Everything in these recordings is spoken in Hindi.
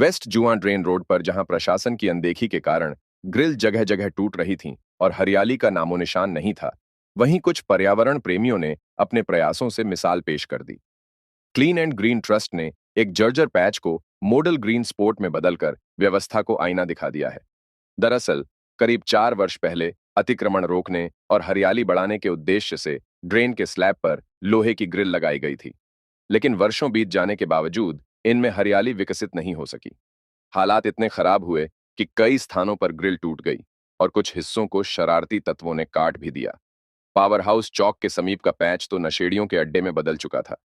वेस्ट जुआ ड्रेन रोड पर जहां प्रशासन की अनदेखी के कारण ग्रिल जगह जगह टूट रही थीं और हरियाली का नामो निशान नहीं था, वहीं कुछ पर्यावरण प्रेमियों ने अपने प्रयासों से मिसाल पेश कर दी। क्लीन एंड ग्रीन ट्रस्ट ने एक जर्जर पैच को मॉडल ग्रीन स्पोर्ट में बदलकर व्यवस्था को आईना दिखा दिया है। दरअसल करीब 4 वर्ष पहले अतिक्रमण रोकने और हरियाली बढ़ाने के उद्देश्य से ड्रेन के स्लैब पर लोहे की ग्रिल लगाई गई थी, लेकिन वर्षों बीत जाने के बावजूद इनमें हरियाली विकसित नहीं हो सकी। हालात इतने खराब हुए कि कई स्थानों पर ग्रिल टूट गई और कुछ हिस्सों को शरारती तत्वों ने काट भी दिया। पावर हाउस चौक के समीप का पैच तो नशेड़ियों के अड्डे में बदल चुका था।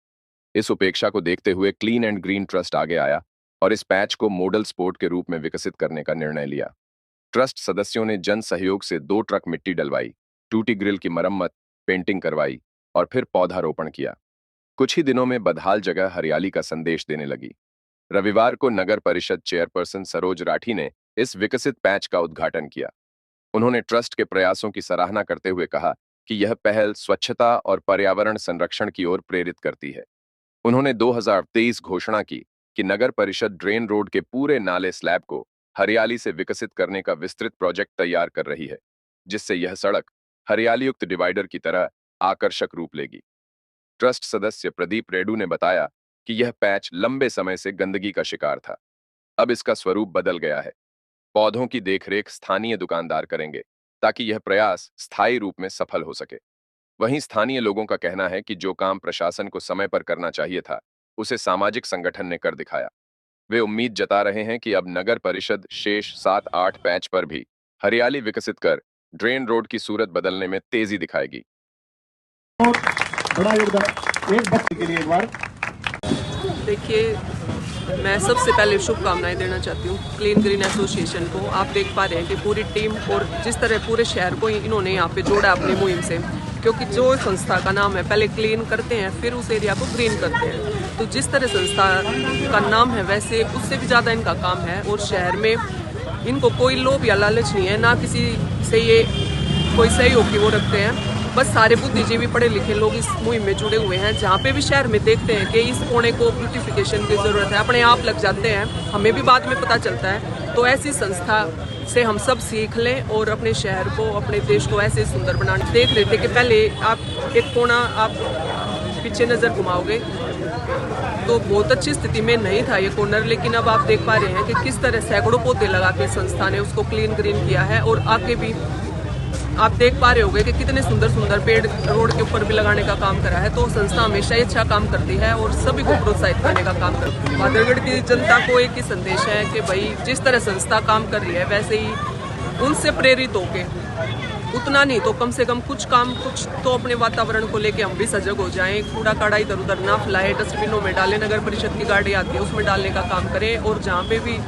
इस उपेक्षा को देखते हुए क्लीन एंड ग्रीन ट्रस्ट आगे आया और इस पैच को मॉडल स्पोर्ट के रूप में विकसित करने का निर्णय लिया। ट्रस्ट सदस्यों ने जन सहयोग से 2 ट्रक मिट्टी डलवाई, टूटी ग्रिल की मरम्मत, पेंटिंग करवाई और फिर पौधारोपण किया। कुछ ही दिनों में बदहाल जगह हरियाली का संदेश देने लगी। रविवार को नगर परिषद चेयरपर्सन सरोज राठी ने इस विकसित पैच का उद्घाटन किया। उन्होंने ट्रस्ट के प्रयासों की सराहना करते हुए कहा कि यह पहल स्वच्छता और पर्यावरण संरक्षण की ओर प्रेरित करती है। उन्होंने 2023 घोषणा की कि नगर परिषद ड्रेन रोड के पूरे नाले स्लैब को हरियाली से विकसित करने का विस्तृत प्रोजेक्ट तैयार कर रही है, जिससे यह सड़क हरियालीयुक्त डिवाइडर की तरह आकर्षक रूप लेगी। ट्रस्ट सदस्य प्रदीप रेड्डू ने बताया कि यह पैच लंबे समय से गंदगी का शिकार था। अब इसका स्वरूप बदल गया है। पौधों की देखरेख स्थानीय दुकानदार करेंगे ताकि यह प्रयास स्थायी रूप में सफल हो सके। वहीं स्थानीय लोगों का कहना है कि जो काम प्रशासन को समय पर करना चाहिए था, उसे सामाजिक संगठन ने कर दिखाया। वे उम्मीद जता रहे हैं कि अब नगर परिषद शेष 7-8 पैच पर भी हरियाली विकसित कर ड्रेन रोड की सूरत बदलने में तेजी दिखाएगी। बड़ा योगदान एक बच्चे के लिए एक बार। देखिए, मैं सबसे पहले शुभकामनाएं देना चाहती हूँ क्लीन ग्रीन एसोसिएशन को। आप देख पा रहे हैं कि पूरी टीम और जिस तरह पूरे शहर को इन्होंने यहाँ पे जोड़ा अपनी मुहिम से, क्योंकि जो संस्था का नाम है, पहले क्लीन करते हैं फिर उस एरिया को ग्रीन करते हैं। तो जिस तरह संस्था का नाम है वैसे उससे भी ज़्यादा इनका काम है और शहर में इनको कोई लोभ या लालच नहीं है, ना किसी से ये कोई सहयोग की वो रखते हैं। बस सारे बुद्धिजीवी पढ़े लिखे लोग इस मुहिम में जुड़े हुए हैं। जहाँ पे भी शहर में देखते हैं कि इस कोने को ब्यूटिफिकेशन की ज़रूरत है, अपने आप लग जाते हैं, हमें भी बाद में पता चलता है। तो ऐसी संस्था से हम सब सीख लें और अपने शहर को, अपने देश को ऐसे सुंदर बनाने। देख रहे थे कि पहले आप एक कोना आप पीछे नज़र घुमाओगे तो बहुत अच्छी स्थिति में नहीं था ये कॉर्नर, लेकिन अब आप देख पा रहे हैं कि किस तरह सैकड़ों पौधे लगा के संस्था ने उसको क्लीन ग्रीन किया है। और आगे भी आप देख पा रहे होंगे कि कितने सुंदर सुंदर पेड़ रोड के ऊपर भी लगाने का काम करा है। तो संस्था हमेशा ही अच्छा काम करती है और सभी को प्रोत्साहित करने का काम करती है। बादलगढ़ की जनता को एक ही संदेश है कि भाई जिस तरह संस्था काम कर रही है वैसे ही उनसे प्रेरित होके, उतना नहीं तो कम से कम कुछ तो अपने वातावरण को लेके हम भी सजग हो जाएं। कूड़ा काड़ा इधर उधर ना फैलाएं, डस्टबिनों में डालें, नगर परिषद की गाड़ी आती है उसमें डालने का काम करें। और जहाँ पे भी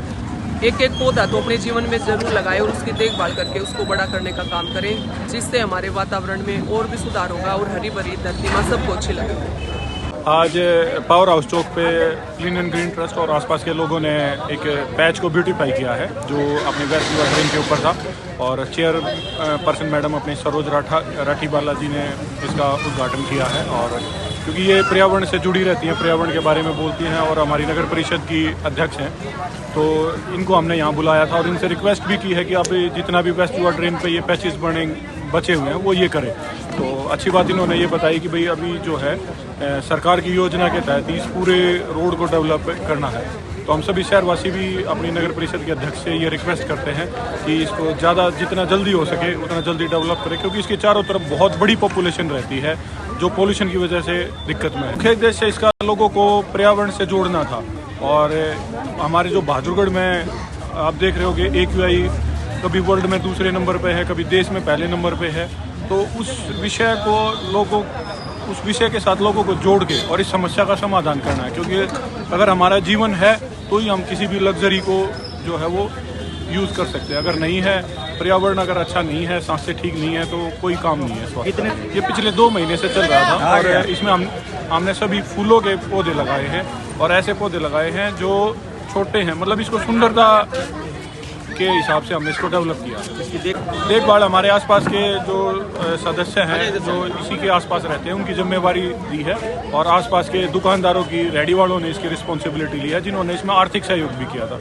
एक एक पौधा तो अपने जीवन में जरूर लगाएं और उसकी देखभाल करके उसको बड़ा करने का काम करें, जिससे हमारे वातावरण में और भी सुधार होगा और हरी भरी धरती माँ सबको अच्छी लगेगी। आज पावर हाउस चौक पे क्लीन एंड ग्रीन ट्रस्ट और आसपास के लोगों ने एक पैच को ब्यूटीफाई किया है जो अपने वेस्ट जुआ ड्रेन के ऊपर था, और चेयर पर्सन मैडम अपनी सरोज राठी बालाजी ने इसका उद्घाटन किया है। और क्योंकि ये पर्यावरण से जुड़ी रहती हैं, पर्यावरण के बारे में बोलती हैं और हमारी नगर परिषद की अध्यक्ष हैं, तो इनको हमने यहाँ बुलाया था और इनसे रिक्वेस्ट भी की है कि आप जितना भी वेस्ट जुआ ड्रेन पे ये पैचेस बचे हुए हैं वो ये करें। तो अच्छी बात इन्होंने ये बताई कि भाई अभी जो है सरकार की योजना के तहत इस पूरे रोड को डेवलप करना है। तो हम सभी शहरवासी भी अपनी नगर परिषद के अध्यक्ष से ये रिक्वेस्ट करते हैं कि इसको ज़्यादा जितना जल्दी हो सके उतना जल्दी डेवलप करें, क्योंकि इसके चारों तरफ बहुत बड़ी पॉपुलेशन रहती है जो पोल्यूशन की वजह से दिक्कत में है। मुख्य उद्देश्य इसका लोगों को पर्यावरण से जोड़ना था। और हमारे जो बहादुरगढ़ में आप देख रहे हो कि AQI कभी वर्ल्ड में दूसरे नंबर पे है, कभी देश में पहले नंबर पे है। तो उस विषय के साथ लोगों को जोड़ के और इस समस्या का समाधान करना है, क्योंकि अगर हमारा जीवन है तो ही हम किसी भी लग्जरी को जो है वो यूज़ कर सकते हैं। अगर नहीं है, पर्यावरण अगर अच्छा नहीं है, सांसें ठीक नहीं है, तो कोई काम नहीं है। ये पिछले 2 महीने से चल रहा था और इसमें हमने सभी फूलों के पौधे लगाए हैं और ऐसे पौधे लगाए हैं जो छोटे हैं, मतलब इसको सुंदरता के हिसाब से हमने इसको डेवलप किया। इसकी देखभाल हमारे आसपास के जो सदस्य हैं जो इसी के आसपास रहते हैं उनकी जिम्मेवारी दी है, और आसपास के दुकानदारों की, रेडी वालों ने इसकी रिस्पॉन्सिबिलिटी ली है, जिन्होंने इसमें आर्थिक सहयोग भी किया था।